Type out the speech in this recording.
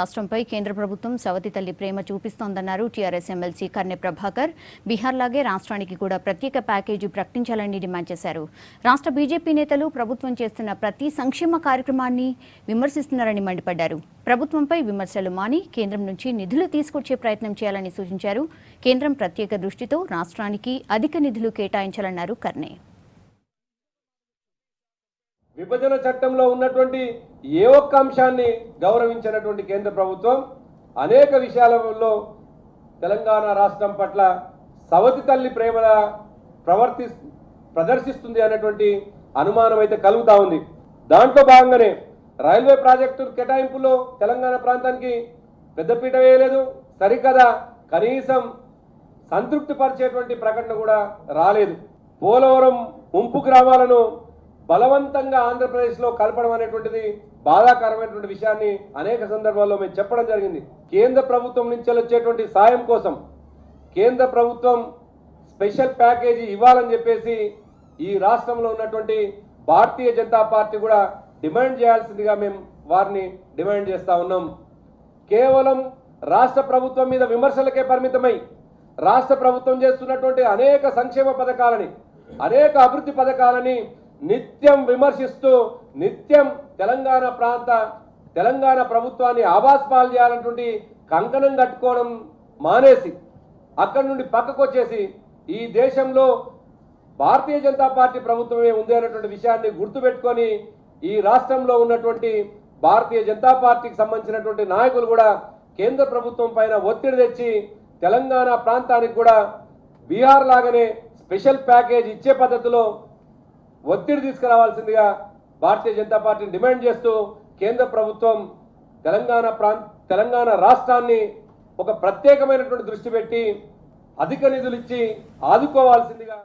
రాష్ట్రంపై కేంద్ర ప్రభుత్వం సవతి తల్లి ప్రేమ చూపిస్తోందన్నారు టీఆర్ఎస్ ఎమ్మెల్సీ కర్నె ప్రభాకర్. బీహార్ లాగే రాష్ట్రానికి కూడా ప్రత్యేక ప్యాకేజీ ప్రకటించాలని డిమాండ్ చేశారు. రాష్ట్ర బీజేపీ నేతలు ప్రభుత్వం చేస్తున్న ప్రతి సంక్షేమ కార్యక్రమాన్ని విమర్శిస్తున్నారని మండిపడ్డారు. ప్రభుత్వంపై విమర్శలు మాని కేంద్రం నుంచి నిధులు తీసుకొచ్చే ప్రయత్నం చేయాలని సూచించారు. కేంద్రం ప్రత్యేక దృష్టితో రాష్ట్రానికి అధిక నిధులు కేటాయించాలన్నారు కర్నె. విభజన చట్టంలో ఉన్నటువంటి ఏ ఒక్క అంశాన్ని గౌరవించినటువంటి కేంద్ర ప్రభుత్వం అనేక విషయాలలో తెలంగాణ రాష్ట్రం పట్ల సవతి తల్లి ప్రేమల ప్రదర్శిస్తుంది అనేటువంటి అనుమానం అయితే కలుగుతా ఉంది. దాంట్లో భాగంగానే రైల్వే ప్రాజెక్టు కేటాయింపులో తెలంగాణ ప్రాంతానికి పెద్దపీట వేయలేదు. సరికదా కనీసం సంతృప్తి పరిచేటువంటి ప్రకటన కూడా రాలేదు. పోలవరం ముంపు గ్రామాలను బలవంతంగా ఆంధ్రప్రదేశ్లో కలపడం అనేటువంటిది బాధాకరమైనటువంటి విషయాన్ని అనేక సందర్భాల్లో మేము చెప్పడం జరిగింది. కేంద్ర ప్రభుత్వం నుంచి వచ్చేటువంటి సాయం కోసం కేంద్ర ప్రభుత్వం స్పెషల్ ప్యాకేజీ ఇవ్వాలని చెప్పేసి ఈ రాష్ట్రంలో ఉన్నటువంటి భారతీయ జనతా పార్టీ కూడా డిమాండ్ చేయాల్సిందిగా మేము వారిని డిమాండ్ చేస్తా ఉన్నాం. కేవలం రాష్ట్ర ప్రభుత్వం మీద విమర్శలకే పరిమితమై రాష్ట్ర ప్రభుత్వం చేస్తున్నటువంటి అనేక సంక్షేమ పథకాలని అనేక అభివృద్ధి పథకాలని నిత్యం విమర్శిస్తూ నిత్యం తెలంగాణ ప్రభుత్వాన్ని ఆవాస్పాలు చేయాలన్నటువంటి కంకణం కట్టుకోవడం మానేసి అక్కడి నుండి పక్కకు వచ్చేసి ఈ దేశంలో భారతీయ జనతా పార్టీ ప్రభుత్వమే ఉంది అనేటువంటి విషయాన్ని గుర్తుపెట్టుకొని ఈ రాష్ట్రంలో ఉన్నటువంటి భారతీయ జనతా పార్టీకి సంబంధించినటువంటి నాయకులు కూడా కేంద్ర ప్రభుత్వం పైన ఒత్తిడి తెచ్చి తెలంగాణ ప్రాంతానికి కూడా బీహార్ లాగానే స్పెషల్ ప్యాకేజ్ ఇచ్చే పద్ధతిలో ఒత్తిడి తీసుకురావాల్సిందిగా భారతీయ జనతా పార్టీని డిమాండ్ చేస్తూ కేంద్ర ప్రభుత్వం తెలంగాణ రాష్ట్రాన్ని ఒక ప్రత్యేకమైనటువంటి దృష్టి పెట్టి అధిక నిధులు ఇచ్చి ఆదుకోవాల్సిందిగా